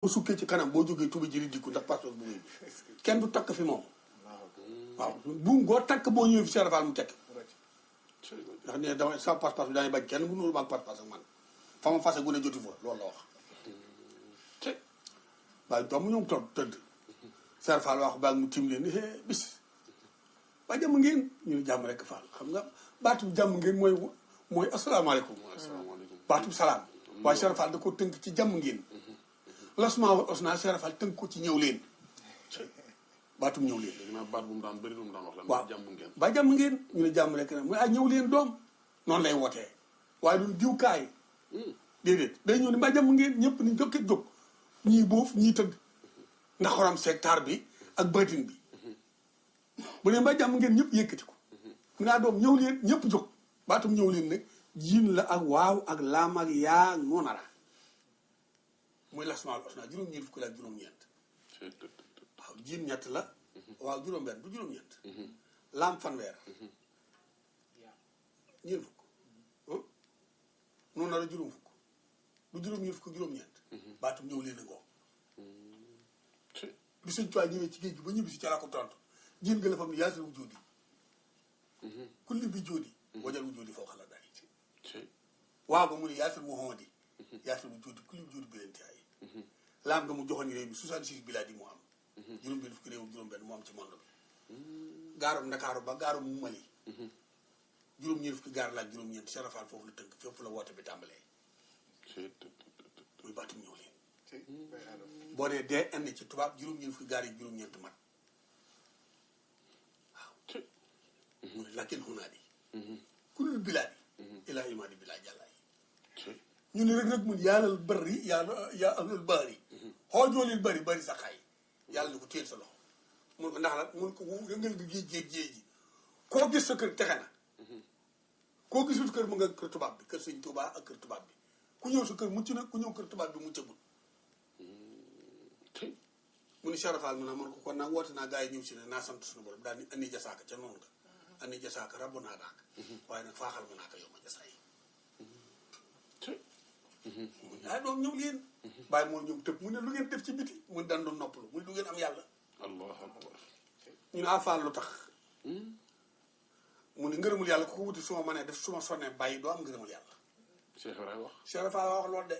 bu sukkee ci kanam boo jógee tuba ji riddiku ndax passeport bu ñëw kenn du takk fi moom waaw buum goo takk boo ñëwee fi Serap Fall mu tekk ndax ne dama sa passeport bi dañuy bañ kenn bu nuru maag passeport ak man fa ma fase gu ne joti fa loolu la wax te waaye doom ñoom toog tëdd Serap Fall wax baag mu tim leen ni bis ba jàmm ngeen ñu ne jàmm rek Fall xam nga baatu jàmm ngeen mooy asalaamaaleykum baatu salaam waaye Serap Fall da ko tënk ci jàmm ngeen lasma wal osna Serap Fall tënk ko ci ñëw leen baatum ñëw leen. léegi nag baat bu mu daan bëri lu mu daan wax la. waaw jàmm ngeen. ba jàmm ngeen ñu ne jàmm rek nag mu ñëw leen doom noonu lay wootee waaye du diw kaay. déedéet day ñëw ne ba jàmm ngeen ñëpp ni jóg jóg ñii boof ñii tëdd ndax xoram secteur bi ak bëtin bi bu ne ba jàmm ngeen ñëpp yëkkati ko. mu naa doom ñëw leen ñëpp jóg baatum ñëw leen nag jiin la ak waaw ak laam ak yaa noonara muy lasmaal osna juróom-ñeent fukk la ak juróom-ñeent. waaw jiin ñett la waaw juróom-benn du juróom-ñeent laam fanweer ñeent fukk noonu la juróom fukk du juróom-ñeent fukk juróom-ñeent baatum ñëw leen a ngoo bi sëñ Tuubaa ñëwee ci géej gi ba ñibbi si ca la ko tontu jiin nga la fam ne yaasal wu jóodi kulli bi jóodi wajal wu jóodi foo xala daal waaw ba mu ne yaasal wu xondi yaasal wu jóodi kulli bi jóodi bi leen tiyaay laam nga mu joxoon réew mi 66 bilaa di mu am juróom-benn fukki réew juróom-benn moo am ci monde bi gaarum Ndakaaru ba gaarum mu Mali juróom-ñeent fukki gaar la ak juróom-ñeent Serap Fall foofu la tënk fépp la woote bi tàmbalee muy baatum ñëw leen boo nee dee indi ci tubaab juróom-ñeent fukki gaar yi juróom-ñeent mat waaw mu ne lakkil xunaat yi kulul bilaadi ilaa imaadi bilaa jàllaay ñu ne rek mun yàllal bari yàlla yaa ahlul bari xoojoolil bari sa xay yàlla ni ko téel sa loxo mun ko ndax la mun ko yëngal nga géej ji koo gis sa kër texe na koo gisul kër mu nga kër tubaab bi kër sëñ Tuubaa ak kër tubaab bi ku ñëw sa kër mucc na ku ñëw kër tubaab bi muccagul mu ni Serap Fall mu ne man ko kon nag woote naa gars yi ñëw si ne naa sant suñu borom daal ni andi jasaaka ca noonu nga andi jasaaka rabbu naa daak waaye nag faaxal mu naa ko yow ma jasaa yi yaa doom ñëw leen bàyyi moo ñëw tëb mu ne lu ngeen def ci biti mu dan doon noppalu mu ne lu ngeen am yàlla allahu akbar ñu ne Fall lu tax mu ne ngërëmul yàlla ku ko wuti su ma mënee def su ma sonnee bàyyi doo am ngërëmul yàlla Cheikh Ibrahima wax Serap Fall wax loolu de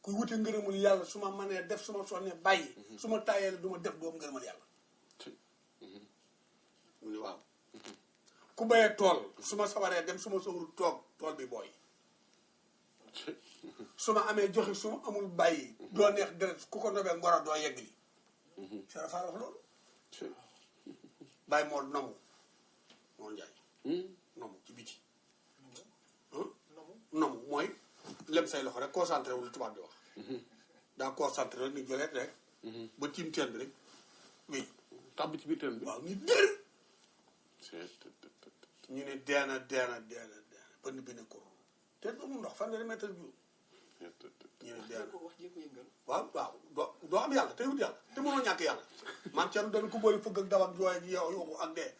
kuy wuti ngërëmul yàlla su ma mënee def su ma sonnee bàyyi su ma tàyyee du ma def doo am ngërëmul yàlla mu ne waaw ku bayee tool su ma sawaree dem su ma sawarul toog tool bi booy su ma amee joxe su ma amul bàyyi doo neex deret ku ko nobee ngoro doo yegg li Serap Fall wax loolu bàyyi moo nomu moo njaay nomu ci biti nomu mooy lem say loxo rek concentré wu lu tubaab di wax daa concentré rek ni joleet rek ba tiim teen bi rek wéy tàbb ci biir teen bi waaw ñu dër ñu ne deena bënn bi ne ko teen ba mu ndox fanweeri mètre juróom ñu ne deena waaw doo am yàlla tey wut yàlla te mënoo ñàkk yàlla maam Thierno dana ku boole fëgg ak daw ak jooy ak yooxu ak dee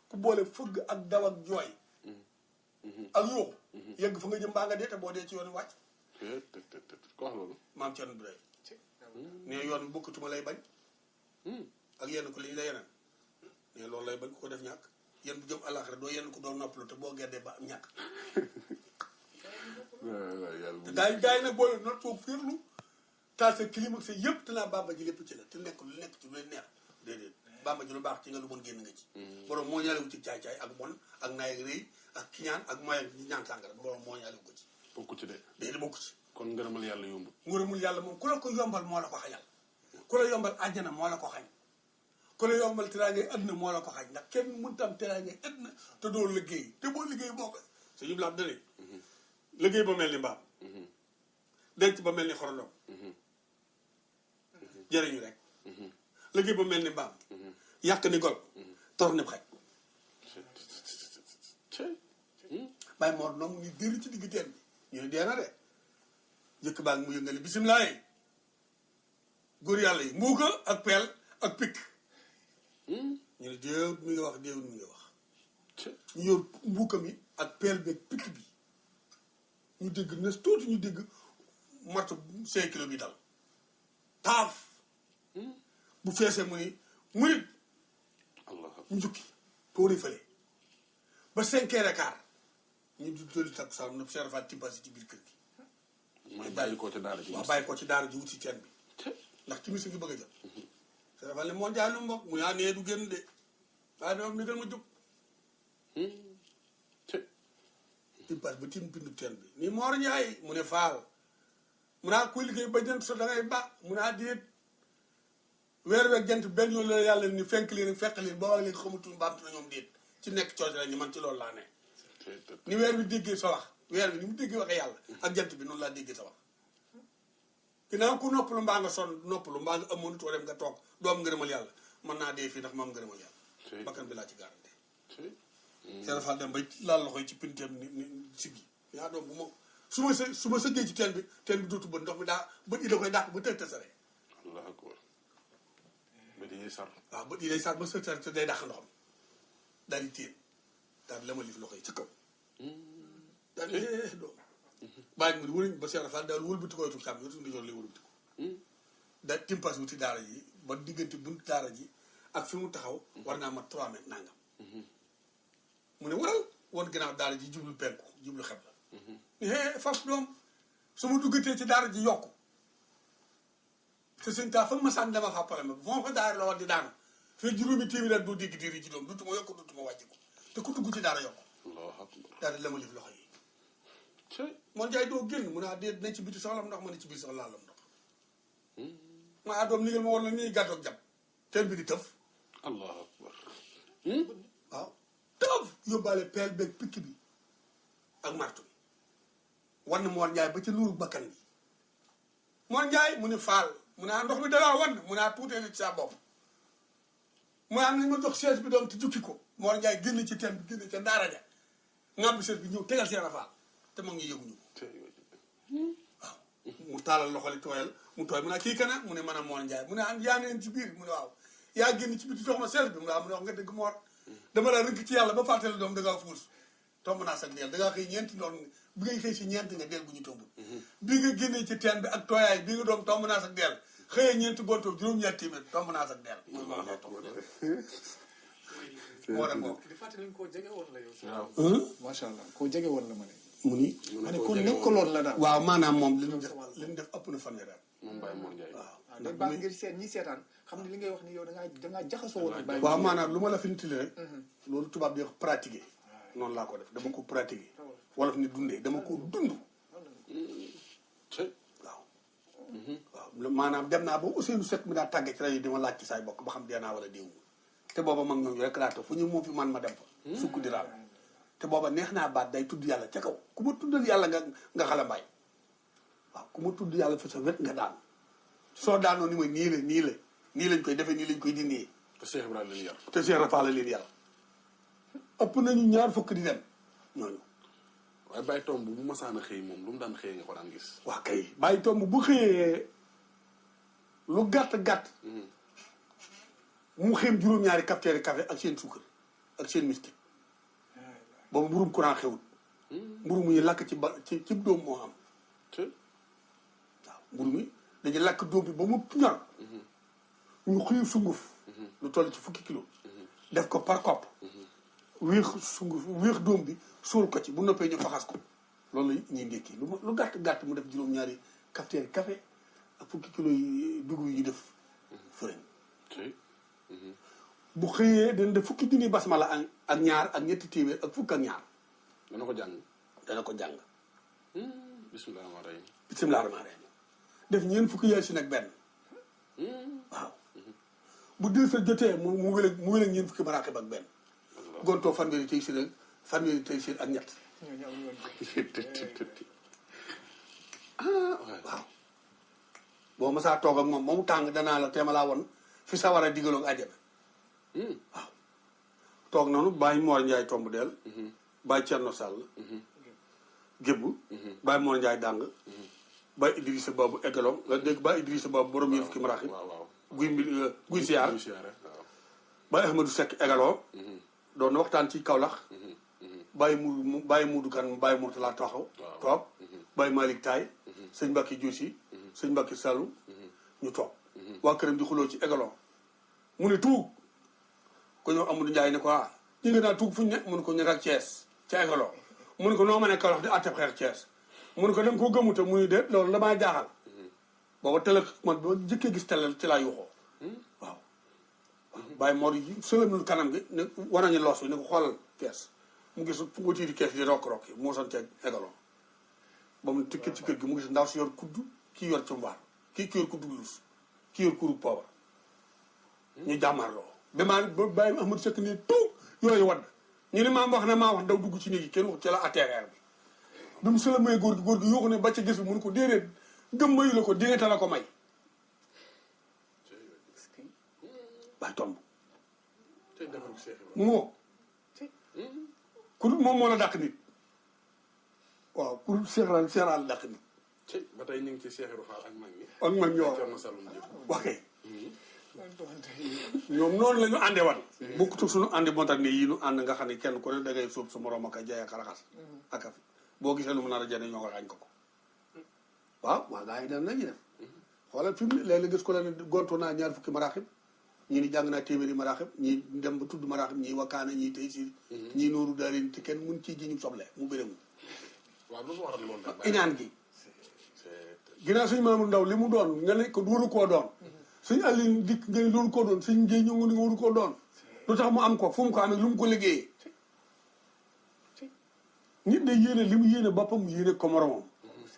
ku boole fëgg ak daw ak jooy ak yooxu yegg fa nga jëm baa nga dee te boo dee ci yoon wàcc ko wax loolu maam Thierno bi day ne yoon bokkatuma lay bañ ak yenn ko li ñu la yeneen ne loolu lay bañ ku ko def ñàkk yéen bu jëm àllaaxira doo yenn ko doon noppalu te boo geddee ba am ñàkk te gaa yi nag boole not foofu firlu taal sa climat sa yëpp te naa bamba ji lépp ci la te nekk lu nekk ci lu leen neex déedéet bamba ji lu baax ci nga lu bon génn nga ci borom moo ñaalewu ci caay-caay ak bon ak naay ak rëy ak kiñaan ak moy ak ñaan sàngara borom moo ñaalewu ko ci bokku ci de déedéet bokku ci kon ngërëmal yàlla yomb ngërëmul yàlla moom ku la ko yombal moo la ko xañal ku la yombal àjjana moo la ko xañ ku la yombal teraangay àdduna moo la ko xañ ndax kenn mënut am teraangay àdduna te doo liggéey te boo liggéey boo ko sa yib laat dane liggéey ba mel ni mbaam denc ba mel ni xorondom jëriñu rek liggéey ba mel ni mbaam yàq ni gol tor ni xaj bàyyi moo noom ngi dëri ci digg teen bi ñu ne dee na de jëkk baa ngi mu yëngali bisimilah góor yàlla yi mbuuka ak peel ak pikk ñu ne déewut mi nga wax ñu yor mbuuka mi ak peel bi ak pikk bi ñu dégg nes tuuti ñu dégg marto 5 kilos bi dal taaf bu feesee mu ni murit allah ñu jukki tóori fële ba 5h15 ñu di dolli takk saa na Cheikh Fall timpasi ci biir kër gi mooy bàyyi ko ci daara ji. waaw bàyyi ko ci daara ji wut si teen bi ndax timis ngi bëgg a jot Cheikh Fall ne moo jaay lu mbokk mu yaa nee du génn de waaye dama nigal ma jóg timpas ba tim bindu teen bi ni Mor Ndiaye mu ne Fall mu naa kuy liggéey ba jant so da ngay ba mu naa déet weer weeg jant benn yoon la yàlla ni fenk leen fekk leen boo wax léegi xamatul baamtu na ñoom déet ci nekk cooc la ñu man ci loolu laa ne ni weer bi déggee sa wax weer bi ni mu déggee waxee yàlla ak jant bi noonu laa déggee sa wax ginnaaw ku noppalu mbaa nga sonn noppalu mbaa nga amoon too dem nga toog doo am ngërëmal yàlla mën naa dee fii ndax ma am ngërëmal yàlla bakkan bi laa ci garanti Cheikh Fall dem bay laal loxo yi ci pinteem ni siggi yaa doom bu ma su ma sëggee ci teen bi dootu bët ndox mi daa bët yi da koy dàq ba tëj tasare allah akbar bët yi sar waaw bët yi day sar ba sëtare te day dàq ndox mi daal di téen daal di lama lif loxo yi ci kaw daal di doom bàyyi mu di wëriñ ba Cheikh Fall daal wëlbati ko wetu càmm wetu ndijoor lay wëlbati ko da timpas wuti daara ji ba diggante buntu daara ji ak fi mu taxaw war naa mat 3 mètres nangam mu ne waral woon ginnaaw daara ji jublu penku jublu xeb la ni faf doom su ma duggatee ci daara ji yokku te sëñ taa fa ma sànni dama fa pare ma bu ma fa daara la war di daanu fee juróomi téeméer doo dégg diir yi ci doom dutuma yokku dutuma wàcc ko te ku dugg ci daara yokku allahu akbar daal di lama lif loxo yi moon jaay doo génn mu naa dee dinañ ci biti soxlam ndox ma ne ci biir soxla lam ndox maa doom nigal ma war la nii gàddoog jàpp teen bi di tëf allahu akbar waaw tëf yóbbaale peel beeg pikk bi ak martu bi war na Mor Ndiaye ba ca luuru bakkan bi Mor Ndiaye mu ne Fall mu naa ndox mi dalaa wan mu naa tuutee ci sa bopp mu naa nañ ma jox chaise bi doom te jukki ko Mor Ndiaye génn ci teen bi génn ca daara ja ngàmb chaise bi ñëw tegal Cheikh Fall te mag ngi yëguñu ko waaw mu taalal loxo li tooyal mu tooy mu naa kii kana mu ne mën a Mor Ndiaye mu ne am yaa neen ci biir mu ne waaw yaa génn ci biti jox ma chaise bi mu ne waaw mu ne wax nga dëgg Mor dama la rënk ci yàlla ba fàttali doom da ngaa fuus tomb naa sag deel da ngaa xëy ñeenti doon bi ngay xëy si ñeenti nga deel bu ñu tombul bi nga génnee ci teen bi ak tooyaay bi nga doom tomb naa sag deel xëyee ñeenti gontoo juróom-ñaar téeméer tomb naa sag deel moo dem boobu di fàttali koo jege woon la yow. waaw macha allah koo jege woon la ma ne. mu ni ma ne kon nekkaloon la daal. waaw maanaam moom li ñu def ëpp na fanweeri at moom Baye Mor Ndiaye waaw waaw day baax ngir seet ñi seetaan xam ne li ngay wax ni yow dangaa jaxasoo woon. bàyyi waaw maanaam lu ma la fi nitili rek loolu tubaab di wax pratiquer noonu laa ko def dama ko pratiquer wolof ni dundee dama ko dund waaw waaw maanaam dem naa ba Ousseynou Seck mi daa tàggee ci rajo yi dima laaj ci saay bokk ba xam dee naa wala déewu te booba mag ñooñu rek laa fu ñu moom fi man ma dem fa sukk di raam te booba neex naa baat day tudd yàlla ca kaw ku ma tuddal yàlla nga xala mbaay waaw ku ma tudd yàlla fa sa wet nga daan soo daanoo ni ma nii lañ koy defee nii lañ koy dindee te Cheikh Ibrahima leen yar te Cheikh Rafa la leen yàlla ëpp nañu ñaar fukk di dem ñooñu waaye Baye Tomb bu masaan a xëy moom lu mu daan xëyee nga ko daan gis waa kay bàyyi tomb bu xëyee lu gàtt mu xeem juróom-ñaari cafetière café ak seen suukar ak seen miski boobu mburum courant xewut mburu muy lakk ci dóom moo am waaw mburu mi dañuy lakk dóom bi ba mu ñor ñu xuy sunguf lu toll ci fukki kilo def ko par kopp wéex sunguf wéex dóom bi suul ko ci bu noppee ñu faxas ko loolu la ñuy ndékki lu gàtt mu def juróom-ñaari cafetière café ak fukki kilo yi dugub yi ñu def fëriñ bu xëyee dana def fukki junni basmala ak ñaar ak ñetti téeméer ak fukk ak ñaar dana ko jàng bismillah rahmaan rahim def ñeent fukki yaasin ak benn waaw bu dil sa jotee mu wéleg ñeent fukki maraqib ak benn gontoo fanweeri tey siir ak ñett waaw boo masaa toog ak moom moomu tàng danaa la teema laa woon fi sa war a digaloog àjjana waaw toog noonu Baye Mor Ndiaye tomb deel Baye Thierno Sall gébbu Baye Mor Ndiaye dàng Baye Idrissa Babou eggalong nga dégg Baye Idrissa Babou borom yéen fukki maraxi guy siyaar Baye Ahmadou Seck eggaloo doon na waxtaan ci Kaolack Baye Moudou Kane Baye Mourtala taxaw toog Baye Malick Taye sëñ Mbacke Diossi sëñ Mbacke Sallou ñu toog waa këram di xuloo ci égalon mu ne tuug ko ñëw Amadou Ndiaye ne ko ñi nga naa tuug fuñu ne mu ne ko ñëkk ak Thiès ca égalon mu ne ko noo ma ne Kaolack di atte xeex Thiès mu ne ko da nga koo gëmute muy de loolu damaa jaaxal booba télé man ba jëkkee gis télé ci laa yuuxoo waaw bàyyi Mor yi sëlëmul kanam gi ne wanañu loos bi ne ko xoolal kees mu gis watiiri kees di rokk-rokk yi moo son ca égalon ba mu tikki ci kër gi mu gis ndaw si yor kudd kii yor cumbaar kii yor kudd lus kii yor kuru poobar ñu jàmmarloo ba maa ba bàyyi Ahmadou Seck ne tout yooyu wadd ñu ne maa wax daw dugg ci néeg yi kenn wax ci la atterreer bi mu sëlëmee góor gi yooxu ne ba ca gis bi mu ne ko déedéet gëm mayu la ko déeta la ko may bàyyi tomb moo ku dul moom moo la dàq nit waaw ku dul seeraal dàq nit ba tey ñu ngi ci Cheikh Ibra Fall ak mag ñi ak mag ñoo waxee ñoom noonu la ñu àndee wan bokkut suñu àndi moo tax ne yii nu ànd nga xam ne kenn ku ne dangay sóob sa morom ak a jaay ak a raxas ak a boo gisee lu mu nar a jënd ñoo ko xañ ko waaw gaa yi def nañu def xoolal fi mu ne léeg-léeg gis ko la ne gontu naa ñaar fukki maraaxib ñii ni jàng naa téeméeri maraaxib ñii dem ba tudd maraaxib ñii wakkaana ñii tey si ñii nooru daarin te kenn mun ciy ji ñu soble mu bëre mu waaw lu waral loolu iñaan gi ginnaaw suñu Mamadou Ndaw li mu doon nga ne ko waru koo doon suñu Aliou dikk nga ne loolu koo doon suñu Ngéy ñëw nga ne waru koo doon lu tax mu am ko fu mu ko amee lu mu ko liggéeyee nit day yéene li mu yéene boppam mu yéene ko moromam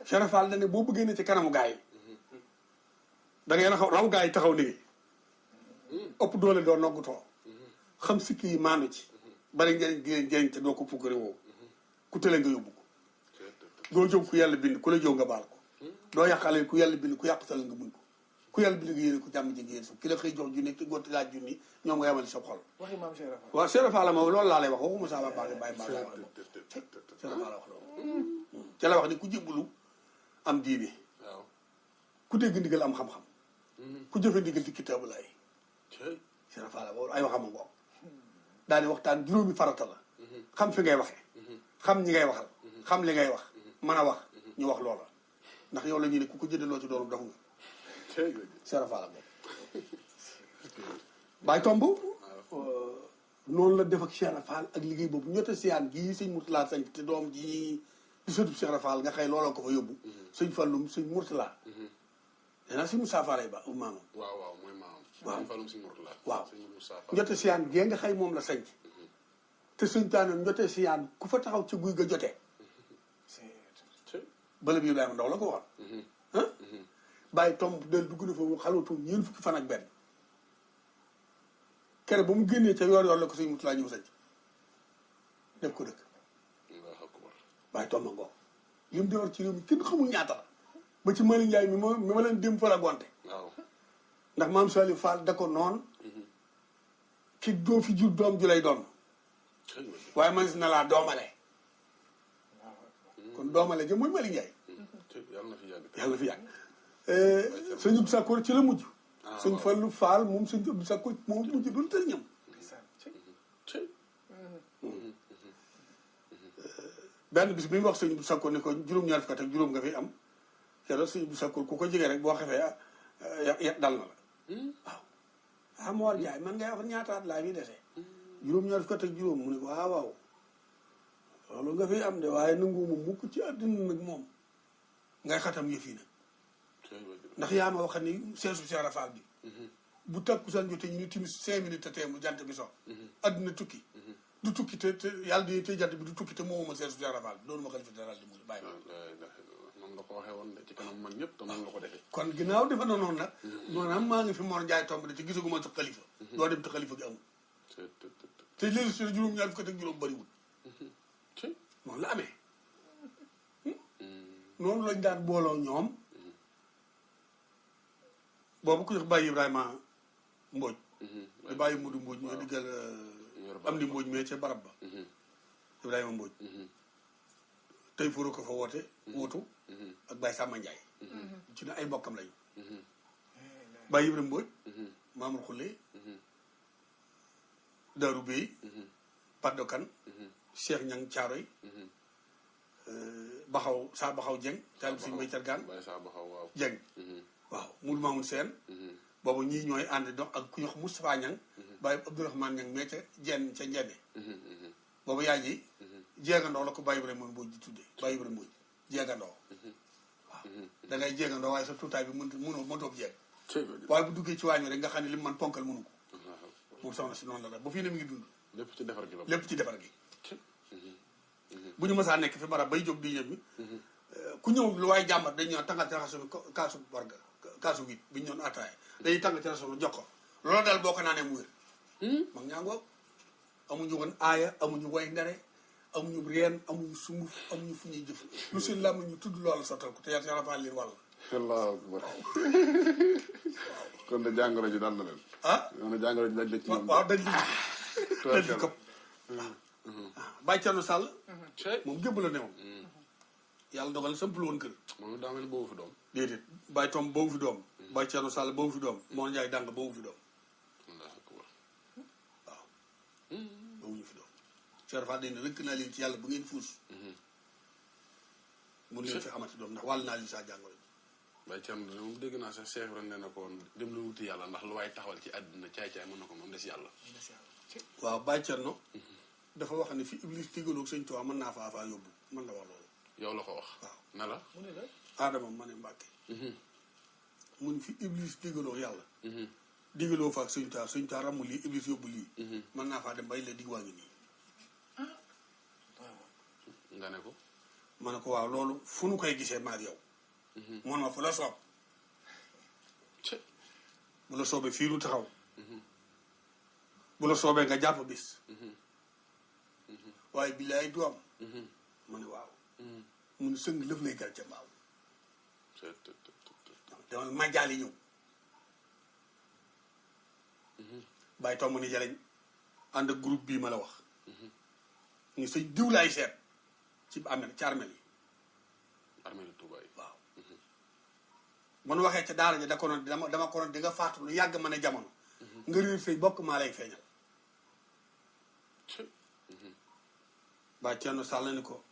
Cheikh Fall da ne boo bëggee ne ci kanamu gaa yi da ngay raw gaa yi taxaw liggéey ëpp doole doo noggutoo xam sikki yi maanu ci bari njëriñ di leen njëriñ te doo ko pukkari woo ku tële nga yóbbu ko doo jëw ku yàlla bind ku la jëw nga baal ko doo yàqale ku yàlla bind ku yàq tal nga muñ ko ku yàlla bind nga yéene ko jàmm ji nga yéene suuf ki la xëy jox junni ki gotti laaj junni ñoom nga yamali sa xol waxi maam Cheikh Ibra Fall waaw Cheikh Ibra Fall moom loolu laa lay wax waxuma saa bàyyi baa laa wax Cheikh Ibra Fall wax loolu ci la wax ni ku jébbalu am diine waaw ku dégg ndigal am xam-xam ku jëfe ndigal ci kitaabu laay Cheikh Ibra Fall boobu ay waxama ngoog daani waxtaan juróomi farata la xam fi ngay waxee xam ñi ngay waxal xam li ngay wax mën a wax ñu wax loola ndax yow la ñuy ne ku ko jëndaloo ci doonu dox nga Cheikh Ibra Fall boobu bàyyi tomb noonu la def ak Cheikh Ibra Fall ak liggéey boobu ñote siyaan gii sëñ Mourtala sañ te doom ji di sëtub Cheikh Ibra Fall nga xëy looloo ko fa yóbbu sëñ Fallum sëñ Mourtala danaa sëñ Moussa Fall ba maamam waaw mooy maamam waaw Fallum sëñ Mourtala waaw sëñ Moussa Fall njote siyaan gee nga xëy moom la sañc te sëñ taanoon njote siyaan ku fa taxaw ci guy ga jotee bala bi Ibrahima Ndaw la ko waxoon ah bàyyi tomb del dugg na fa xalatu ñeent fukki fan ak benn kere ba mu génnee ca yoor la ko sëñ Mourtala ñëw sañc def ko dëkk bàyyi tomb ngoo li mu defar ci réew mi kenn xamul ñaata la ba ci Mali Ndiaye mi ma leen dem fa la gonte ndax maam Saliou Fall da ko noonu ki doo fi jur doom ju lay doon waaye man na laa doomale kon doomale ja mooy Mali Ndiaye yàlla na fi yàgg sëñ Abdou Sakkoor ci la mujj sëñ Fallu Fall moom sëñ Abdou Sakkoor moom mujj doon tër ñam benn bis bi mu wax sëñ Abdou Sakkoor ne ko juróom-ñaar fukk ak juróom nga fi am keroog sëñ Abdou Sakkoor ku ko jege rek boo xefee yet dal na la waaw Mor Ndiaye man ngay wax ñaataat laa fi desee juróom-ñaar fukk ak juróom mu ne ko waaw loolu nga fi am de waaye nangu ma mukk ci àddina nag moom ngay xatam yëf yi nag ndax yaa ma wax ni seesu Cheikh Ibra Fall bi bu takkusaan jotee ñu ne timis 5 minutes te teemu jant bi so àddina tukki du tukki te yàlla di te jant bi du tukki te moomuma seesu Cheikh Ibra Fall bi doonu ma xalifa daal di mu bàyyi ma noonu la ko waxee woon de ci kanam mag ñëpp te noonu la ko defee kon ginnaaw defe na noonu nag maanaam maa ngi fi Mor Ndiaye tomb de te gisaguma sa xalifa doo dem te xalifa gi amul te léegi si juróom-ñaar fukk ak juróom bëriwul noonu la amee noonu lañ daan booloo ñoom boobu ku jox bàyyi Ibrahima Mbodj di bàyyi Mudu Mbodj ñoo diggal am di Mbodj mais ca barab ba Ibrahima Mbodj tey furu ko fa woote wootu ak Baye Samba Ndiaye ci ne ay mbokkam lañu bàyyi Ibrahima Mbodj Mamour Khoule Darou Bey Paddo Kan Cheikh Ñang Caaroy baxaw saa baxaw Jeng taalib si Mbay Cargaan Jeng waaw Moudou Mamoun Sène boobu ñii ñooy ànd dox ak ku ñu wax Moustapha Niang bàyyi Abdourahmane Niang mais ca jenn ca njenne boobu yaay ji jeegandoo la ko Baye Ibrahima Mbodj di tuddee Baye Ibrahima Mbodj jeegandoo waaw da ngay jeegandoo waaye sa tuutaay bi mënoo jeeg waaye bu duggee ci waañu rek nga xam ne li mu man ponkal mënu ko moom soxna si noonu la la ba fii ne mi ngi dund lépp ci defar gi la lépp ci defar gi bu ñu mësaa nekk fi barab bay jóg di ñëw bi ku ñëw lu waaye jàmbat dañ ñëw tàngal ci raxasu bi kaasu barga kaasu wit bi ñu doon ataaya dañuy tàngal ci raxasu bi jox ko loolu daal boo ko naanee mu wér mag ñaa ngoog amuñu woon aaya amuñu way ndare amuñu reen amuñu sunguf amuñu fu ñuy jëf lu seen làmm ñu tudd loolu sottal ko te yàlla yàlla faa liir wàll allahu akbar kon de jàngoro ji dal na leen kon de jàngoro ji daj la ci ñoom waaw dañ di këpp Baye Thierno Sall moom gébb la ne moom yàlla dogal sampul woon kër moom daa mel ni boobu fi doom déedéet Baye Tom boobu fi doom Baye Thierno Sall boobu fi doom moo Njaay dàng boobu fi doom allahu akbar waaw boobu ñu fi doom Cheikh Fall dañ ne rëkk naa leen ci yàlla bu ngeen fuus mun leen fi amati doom ndax wàll naa leen saa jàngoro Baye Thierno moom dégg naa sax Cheikh ren nee na ko dem la wuti yàlla ndax lu waaye taxawal ci àddina caay-caay mën na ko moom des yàlla waaw Baye Thierno dafa wax ne fi Iblis tigaloog sëñ Tuubaa mën naa faa yóbbu mën la wax loolu yow la ko wax waaw na la mu ne la Adama ma ne Mbàkke mu ne fi Iblis digaloog yàlla digaloo fa ak sëñ Tuubaa ramu lii Iblis yóbbu lii mën naa faa dem bay la dig waa ngi nii nga ne ko ma ne ko waaw loolu fu nu koy gisee maag yow mon ma fu la soob bu la soobee fii nu taxaw bu la soobee nga jàpp bis waaye billaay du am ma ne waaw mu ne sëng lëf lay gal ca mbaaw demal majjaali ñëw bàyyi tomb ni jaleñ ànd ak groupe bii ma la wax ñu sëñ diw laay seet ci amel ci armel yi armel Tuubaa yi waaw man waxee ca daara ja da ko noon dama ko noon di nga faatu lu yàgg ma ne jamono nga réer say bokk maa lay feeñal ba Thierno Sall ni ko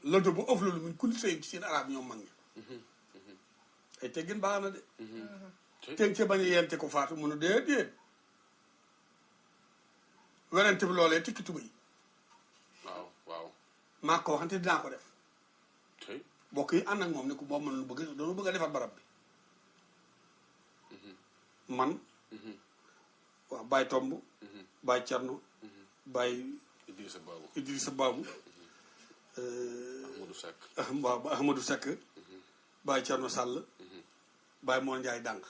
lodo bu ëf loolu mun kulli sëy ci seen arab ñoom mag ña ay teggin baax na de teg ca bañ a yente ko faatu mun a déedéet werante bi loolee tikki tuba yi waaw maa ko waxante dinaa ko def bokk yi ànd ak moom ne ko boo mën lu bëgg doonu bëgg a defar barab bi man waaw Baye Tomb Baye Thierno Baye Idrissa Babou Ahmadou Seck waaw Ahmadou Seck Baye Thierno Sall Baye Mor Ndiaye dàng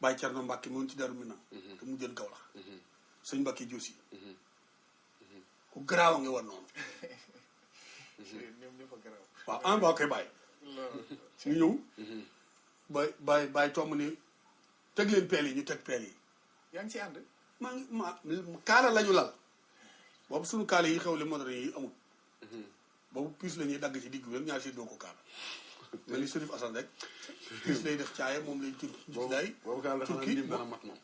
Baye Thierno Mbacke moom ci Darou Minam te mu jën kaw la sëñ Mbacke Diosi ku garaaw a ngi war noonu waaw en baa koy bàyyi ñu ñëw Baye Tomb ni teg leen peel yi ñu teg peel yi yaa ngi ci ànd maa ngi kaala lañu lal boobu suñu kaala yi xew li moderne yi amul boobu piis la ñuy dagg ci digg bi rek ñaar si doo ko kaala mel ni Sërif Assane rek piis lay def caaya moom lay tur lay boobu kaal xanaa lim dana mat moom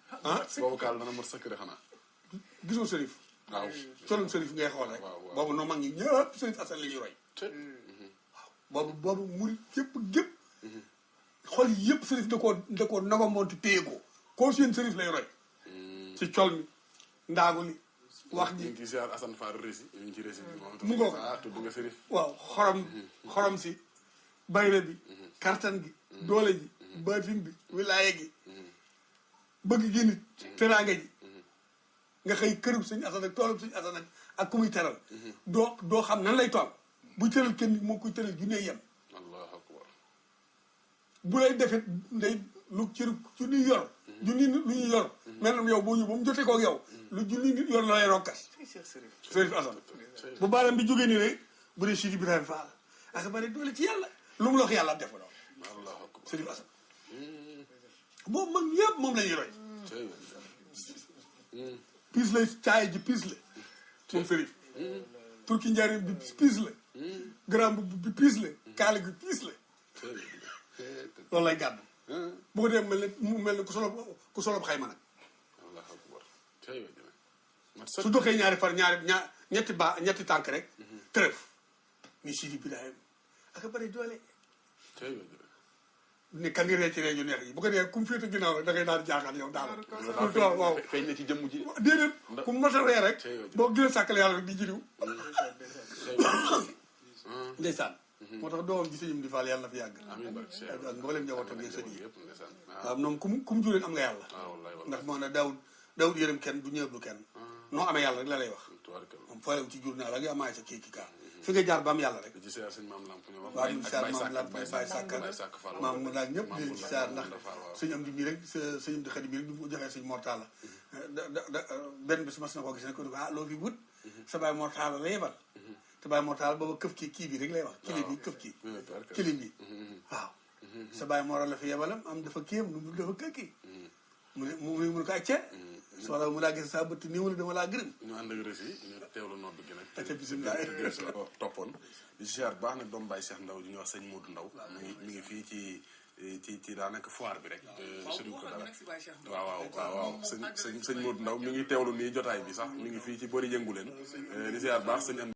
boobu kaal dana mat sëkk de xanaa gisoo Sërif waaw colum Sërif ngay xool rek boobu noo mag ñi ñëpp Sërif Assane la ñuy roy waaw boobu murit yëpp gépp xol yi yëpp Sërif da koo nagamonti téye ko koo seen Sërif lay roy ci col mi ndaagu li wax ji ñu ngi ci ziar Assane Fall rési ñu ngi ci rési bi moom mu ngoog tudd nga Sërif waaw xorom si bayre bi kartan gi doole ji baatin bi wilaaye gi bëgg gi nit teraanga ji nga xëy kërub suñu Assane ak toolub suñu Assane ak ku muy teral doo xam nan lay tool buy tëral kenn moo koy tëral junne yem allahu akbar bu lay defet nday lu ci ñuy yor junni nit lu ñuy yor mel na yow boo ñu ba mu jotee koog yow lu junni nit yor looy rokkas Sërif Assane bu baaram bi jógee nii rek bu dee Sidi Ibrahima Fall ak bari doole ci yàlla lu mu la wax yàlla def ko doon allahu akbar Sërif Assane boobu mag yëpp moom la ñuy roy piis la caay ji piis la moom Sërif turki njariñ bi piis la grand bi piis la kaala gi piis la loolu lay gàddu bu ko dee mel ne ku solob xayma nag allahu akbar su doxee ñaari far ñetti tànk rek tërëf ni Sidi Ibrahima ak bari doole ni ka ngi ree ci ree ñu neex yi bu ko dee ku mu féete ginnaaw rek da ngay daal jaaxal yow daal waaw feeñ na ci jëmm ji déedéet ku mu mas a ree rek boo gën a sàkkale yàlla rek di jiriw ndeysaan moo tax doomam ji sëñum di faal yàlla na fi yàgg ak mboolem njabootam yi sëñ yi waaw moom ku mu jureen am nga yàlla ndax moo ne daawut yërëm kenn du ñëw du kenn noo amee yàlla rek la lay wax moom foolew ci jur naa la nga amaay sa kii kaa fi nga jaar ba am yàlla rek ci siyaar sëñ maam lamp ñu wax waaw di siyaar maam lamp Baye Sàkk maam mu daal ñëpp di siyaar ndax sëñ am di bii rek sëñ am di xarit bii rek du joxee sëñ mortala benn bis mas na ko gis ne ko ni ko ah loo fi wut sa Baye mortala la yebal te Baye mortala booba këf kii bi rek lay wax kili bi këf kii kilim bi waaw sa Baye moral la fi yebalam am dafa kéem nu dafa këkki mu ne ko acce soxla mu laa gis saa bëtt nii wala dama laa gërëm ñu ànd ak rësi ñu teewlu nodd gi nag acce bisimilah toppoon di ziar baax nag doom Baye Cheikh Ndaw di ñuy wax sëñ Modou Ndaw mi ngi fii ci daanaka foire bi rek sëriñ ko dara waaw sëñ Modou Ndaw mi ngi teewlu nii jotaay bi sax mi ngi fii ci bëri yëngu leen di ziar baax sëñ